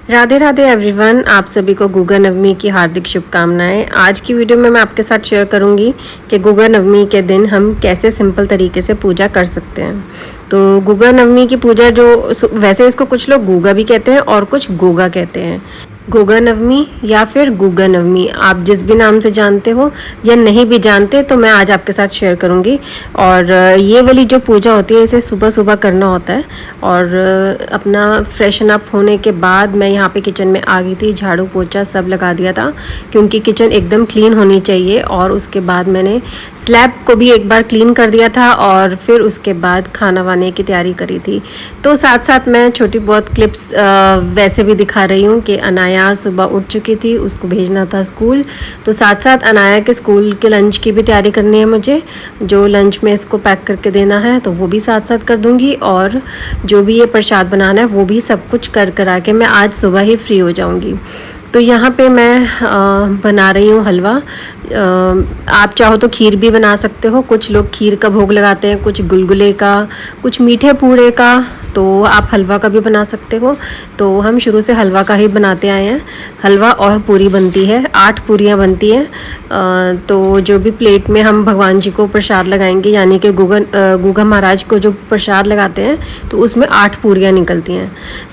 Radhe Radhe everyone, आप सभी को गुगा नवमी की हार्दिक शुभकामनाएं। आज की वीडियो में मैं आपके साथ शेयर करूंगी कि गुगा नवमी के दिन हम कैसे सिंपल तरीके से पूजा कर सकते हैं। तो गुगा नवमी की पूजा वैसे इसको कुछ लोग गुगा भी कहते हैं और कुछ गोगा कहते हैं। गोगा नवमी या फिर गुगा नवमी, आप जिस भी नाम से जानते हो या नहीं भी जानते तो मैं आज आपके साथ शेयर करूंगी। और ये वाली जो पूजा होती है इसे सुबह सुबह करना होता है। और अपना फ्रेशन अप होने के बाद मैं यहाँ पे किचन में आ गई थी, झाड़ू पोछा सब लगा दिया था क्योंकि किचन एकदम क्लीन होनी चाहिए। और उसके बाद मैंने स्लैब को भी एक बार क्लीन कर दिया था और फिर उसके बाद खाना वाने की तैयारी करी थी। तो साथ साथ मैं छोटी बहुत क्लिप्स वैसे भी दिखा रही हूँ कि अनाया सुबह उठ चुकी थी, उसको भेजना था स्कूल। तो साथ साथ अनाया के स्कूल के लंच की भी तैयारी करनी है मुझे। जो लंच में इसको पैक करके देना है तो वो भी साथ साथ कर दूँगी, और जो भी ये प्रसाद बनाना है वो भी सब कुछ कर करा के मैं आज सुबह ही फ्री हो जाऊँगी। तो यहाँ पे मैं बना रही हूँ हलवा। आप चाहो तो खीर भी बना सकते हो। कुछ लोग खीर का भोग लगाते हैं, कुछ गुलगुले का, कुछ मीठे पूड़े का। तो आप हलवा का भी बना सकते हो। तो हम शुरू से हलवा का ही बनाते आए हैं। हलवा और पूरी बनती है, 8 पूरियाँ बनती हैं। तो जो भी प्लेट में हम भगवान जी को प्रसाद लगाएंगे, यानी कि गुगा महाराज को जो प्रसाद लगाते हैं, तो उसमें 8 पूरियाँ निकलती हैं।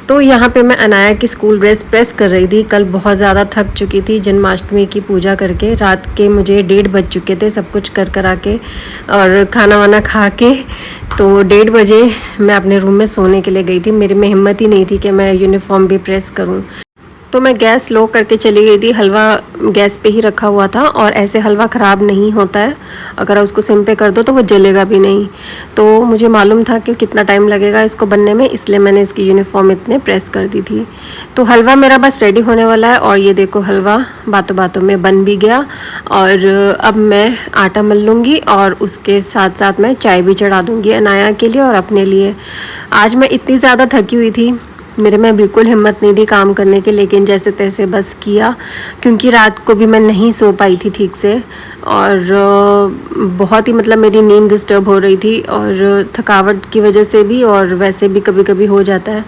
तो यहाँ पे मैं अनाया की स्कूल ड्रेस प्रेस कर रही थी। कल बहुत ज़्यादा थक चुकी थी जन्माष्टमी की पूजा करके। रात के मुझे 1:30 बज चुके थे सब कुछ कर करा के और खाना वाना खा के। तो 1:30 बजे मैं अपने रूम में सोने के लिए गई थी। मेरे में हिम्मत ही नहीं थी कि मैं यूनिफॉर्म भी प्रेस करूं। तो मैं गैस लो करके चली गई थी। हलवा गैस पे ही रखा हुआ था और ऐसे हलवा ख़राब नहीं होता है, अगर उसको सिम पे कर दो तो वो जलेगा भी नहीं। तो मुझे मालूम था कि कितना टाइम लगेगा इसको बनने में, इसलिए मैंने इसकी यूनिफॉर्म इतने प्रेस कर दी थी। तो हलवा मेरा बस रेडी होने वाला है। और ये देखो हलवा बातों बातों में बन भी गया। और अब मैं आटा मल लूँगी और उसके साथ साथ मैं चाय भी चढ़ा दूँगी अनाया के लिए और अपने लिए। आज मैं इतनी ज़्यादा थकी हुई थी, मेरे में बिल्कुल हिम्मत नहीं थी काम करने के, लेकिन जैसे तैसे बस किया क्योंकि रात को भी मैं नहीं सो पाई थी ठीक से। और बहुत ही मेरी नींद डिस्टर्ब हो रही थी और थकावट की वजह से भी, और वैसे भी कभी कभी हो जाता है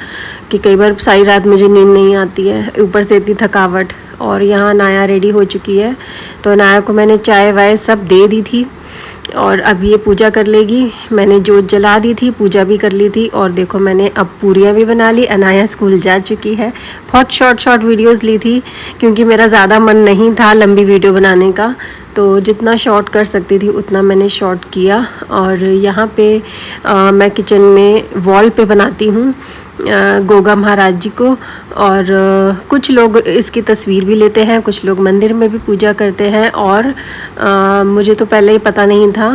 कि कई बार सारी रात मुझे नींद नहीं आती है, ऊपर से इतनी थकावट। और यहाँ नाया रेडी हो चुकी है, तो नाया को मैंने चाय वाय सब दे दी थी और अब ये पूजा कर लेगी। मैंने जोत जला दी थी, पूजा भी कर ली थी। और देखो मैंने अब पूरियाँ भी बना ली। अनाया स्कूल जा चुकी है। बहुत शॉर्ट वीडियोस ली थी क्योंकि मेरा ज़्यादा मन नहीं था लंबी वीडियो बनाने का, तो जितना शॉर्ट कर सकती थी उतना मैंने शॉर्ट किया। और यहाँ पे मैं किचन में वॉल पे बनाती हूँ गोगा महाराज जी को। और कुछ लोग इसकी तस्वीर भी लेते हैं, कुछ लोग मंदिर में भी पूजा करते हैं। और मुझे तो पहले ही पता नहीं था,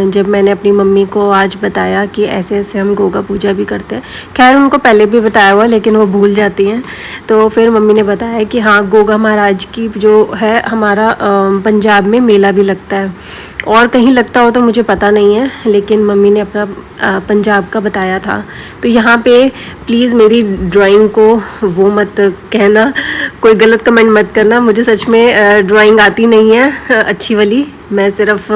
जब मैंने अपनी मम्मी को आज बताया कि ऐसे ऐसे हम गोगा पूजा भी करते हैं। खैर उनको पहले भी बताया हुआ लेकिन वो भूल जाती हैं। तो फिर मम्मी ने बताया कि हाँ, गोगा महाराज की जो है हमारा पंजाब में मेला भी लगता है, और कहीं लगता हो तो मुझे पता नहीं है, लेकिन मम्मी ने अपना पंजाब का बताया था। तो यहाँ पे प्लीज़ मेरी ड्राइंग को वो मत कहना, कोई गलत कमेंट मत करना। मुझे सच में ड्राइंग आती नहीं है अच्छी वाली। मैं सिर्फ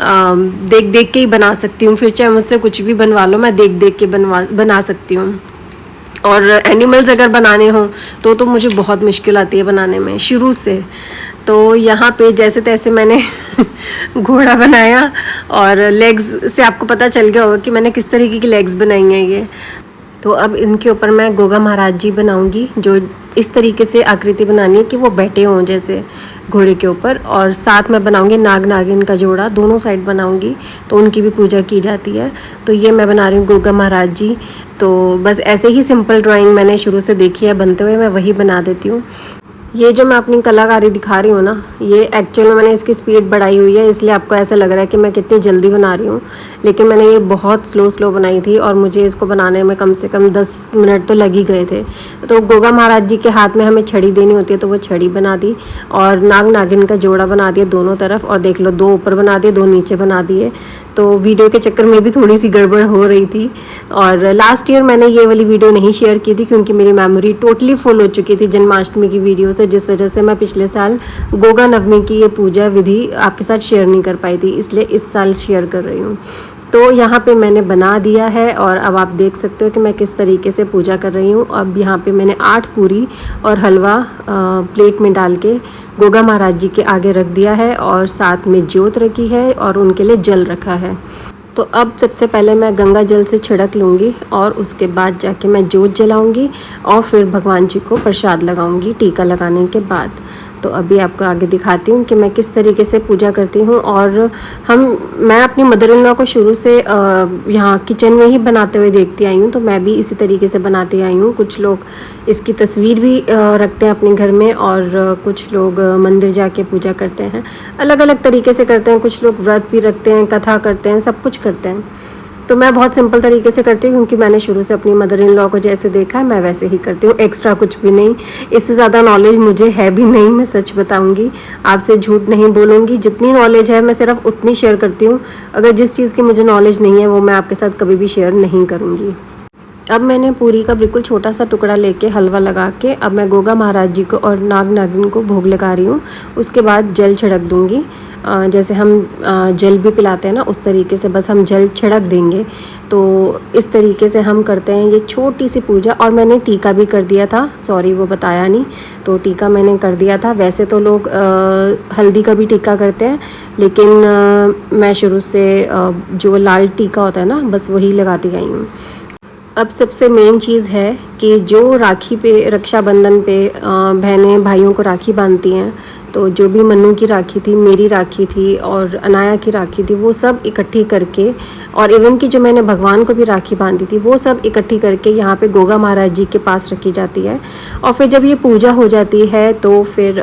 देख देख के ही बना सकती हूँ, फिर चाहे मुझसे कुछ भी बनवा लो, मैं देख देख के बना सकती हूँ। और एनिमल्स अगर बनाने हो तो मुझे बहुत मुश्किल आती है बनाने में शुरू से। तो यहाँ पे जैसे तैसे मैंने घोड़ा बनाया, और लेग्स से आपको पता चल गया होगा कि मैंने किस तरीके की लेग्स बनाई हैं ये। तो अब इनके ऊपर मैं गोगा महाराज जी बनाऊंगी, जो इस तरीके से आकृति बनानी है कि वो बैठे हों जैसे घोड़े के ऊपर। और साथ में बनाऊंगी नाग नागिन का जोड़ा, दोनों साइड बनाऊंगी, तो उनकी भी पूजा की जाती है। तो ये मैं बना रही हूँ गोगा महाराज जी। तो बस ऐसे ही सिंपल ड्राइंग मैंने शुरू से देखी है बनते हुए, मैं वही बना देती हूँ। ये जो मैं अपनी कलाकारी दिखा रही हूँ ना, ये एक्चुअल में मैंने इसकी स्पीड बढ़ाई हुई है, इसलिए आपको ऐसा लग रहा है कि मैं कितनी जल्दी बना रही हूँ, लेकिन मैंने ये बहुत स्लो बनाई थी और मुझे इसको बनाने में कम से कम 10 मिनट तो लग ही गए थे। तो गोगा महाराज जी के हाथ में हमें छड़ी देनी होती है, तो वो छड़ी बना दी और नाग नागिन का जोड़ा बना दिया दोनों तरफ। और देख लो 2 ऊपर बना दिए, 2 नीचे बना दिए। तो वीडियो के चक्कर में भी थोड़ी सी गड़बड़ हो रही थी। और लास्ट ईयर मैंने ये वाली वीडियो नहीं शेयर की थी क्योंकि मेरी मेमोरी टोटली फुल हो चुकी थी जन्माष्टमी की वीडियो से, जिस वजह से मैं पिछले साल गोगा नवमी की ये पूजा विधि आपके साथ शेयर नहीं कर पाई थी, इसलिए इस साल शेयर कर रही हूँ। तो यहाँ पे मैंने बना दिया है और अब आप देख सकते हो कि मैं किस तरीके से पूजा कर रही हूँ। अब यहाँ पे मैंने 8 पूरी और हलवा प्लेट में डाल के गोगा महाराज जी के आगे रख दिया है और साथ में ज्योत रखी है और उनके लिए जल रखा है। तो अब सबसे पहले मैं गंगा जल से छिड़क लूँगी और उसके बाद जाके मैं जोत जलाऊँगी और फिर भगवान जी को प्रसाद लगाऊँगी टीका लगाने के बाद। तो अभी आपको आगे दिखाती हूँ कि मैं किस तरीके से पूजा करती हूँ। और मैं अपनी मदर इन लॉ को शुरू से यहाँ किचन में ही बनाते हुए देखती आई हूँ, तो मैं भी इसी तरीके से बनाती आई हूँ। कुछ लोग इसकी तस्वीर भी रखते हैं अपने घर में और कुछ लोग मंदिर जाके पूजा करते हैं, अलग अलग तरीके से करते हैं। कुछ लोग व्रत भी रखते हैं, कथा करते हैं, सब कुछ करते हैं। तो मैं बहुत सिंपल तरीके से करती हूँ क्योंकि मैंने शुरू से अपनी मदर इन लॉ को जैसे देखा है मैं वैसे ही करती हूँ, एक्स्ट्रा कुछ भी नहीं। इससे ज़्यादा नॉलेज मुझे है भी नहीं, मैं सच बताऊँगी, आपसे झूठ नहीं बोलूँगी। जितनी नॉलेज है मैं सिर्फ उतनी शेयर करती हूँ। अगर जिस चीज़ की मुझे नॉलेज नहीं है वो मैं आपके साथ कभी भी शेयर नहीं करूँगी। अब मैंने पूरी का बिल्कुल छोटा सा टुकड़ा लेके हलवा लगा के अब मैं गोगा महाराज जी को और नाग नागिन को भोग लगा रही हूँ। उसके बाद जल छिड़क दूँगी, जैसे हम जल भी पिलाते हैं ना उस तरीके से बस हम जल छिड़क देंगे। तो इस तरीके से हम करते हैं ये छोटी सी पूजा। और मैंने टीका भी कर दिया था, सॉरी वो बताया नहीं, तो टीका मैंने कर दिया था। वैसे तो लोग हल्दी का भी टीका करते हैं, लेकिन मैं शुरू से जो लाल टीका होता है ना बस वही लगाती आई हूँ। अब सबसे मेन चीज़ है कि जो राखी पे रक्षाबंधन पे बहनें भाइयों को राखी बांधती हैं, तो जो भी मन्नू की राखी थी, मेरी राखी थी और अनाया की राखी थी, वो सब इकट्ठी करके, और इवन कि जो मैंने भगवान को भी राखी बांधी थी वो सब इकट्ठी करके यहाँ पे गोगा महाराज जी के पास रखी जाती है। और फिर जब ये पूजा हो जाती है तो फिर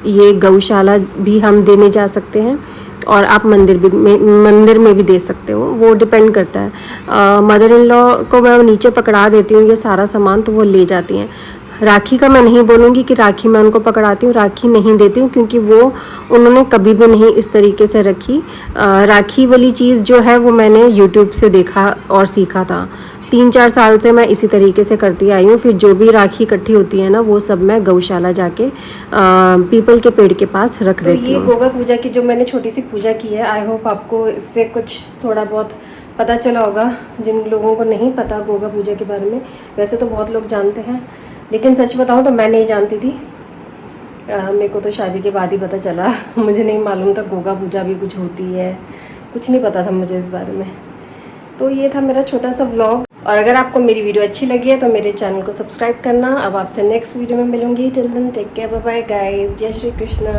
ये गौशाला भी हम देने जा सकते हैं और आप मंदिर में भी दे सकते हो, वो डिपेंड करता है। मदर इन लॉ को मैं नीचे पकड़ा देती हूँ ये सारा सामान, तो वो ले जाती हैं। राखी का मैं नहीं बोलूँगी कि राखी मैं उनको पकड़ाती हूँ, राखी नहीं देती हूँ क्योंकि वो उन्होंने कभी भी नहीं इस तरीके से रखी। राखी वाली चीज़ जो है वो मैंने यूट्यूब से देखा और सीखा था। 3-4 साल से मैं इसी तरीके से करती आई हूँ। फिर जो भी राखी इकट्ठी होती है ना वो सब मैं गौशाला जाके पीपल के पेड़ के पास रख देती हूँ। ये गोगा पूजा की जो मैंने छोटी सी पूजा की है, आई होप आपको इससे कुछ थोड़ा बहुत पता चला होगा। जिन लोगों को नहीं पता गोगा पूजा के बारे में, वैसे तो बहुत लोग जानते हैं, लेकिन सच बताऊँ तो मैं नहीं जानती थी। मेरे को तो शादी के बाद ही पता चला, मुझे नहीं मालूम था गोगा पूजा भी कुछ होती है, कुछ नहीं पता था मुझे इस बारे में। तो ये था मेरा छोटा सा व्लॉग। और अगर आपको मेरी वीडियो अच्छी लगी है तो मेरे चैनल को सब्सक्राइब करना। अब आपसे नेक्स्ट वीडियो में मिलूंगी। Till then take care, bye bye guys, Jai Shri Krishna.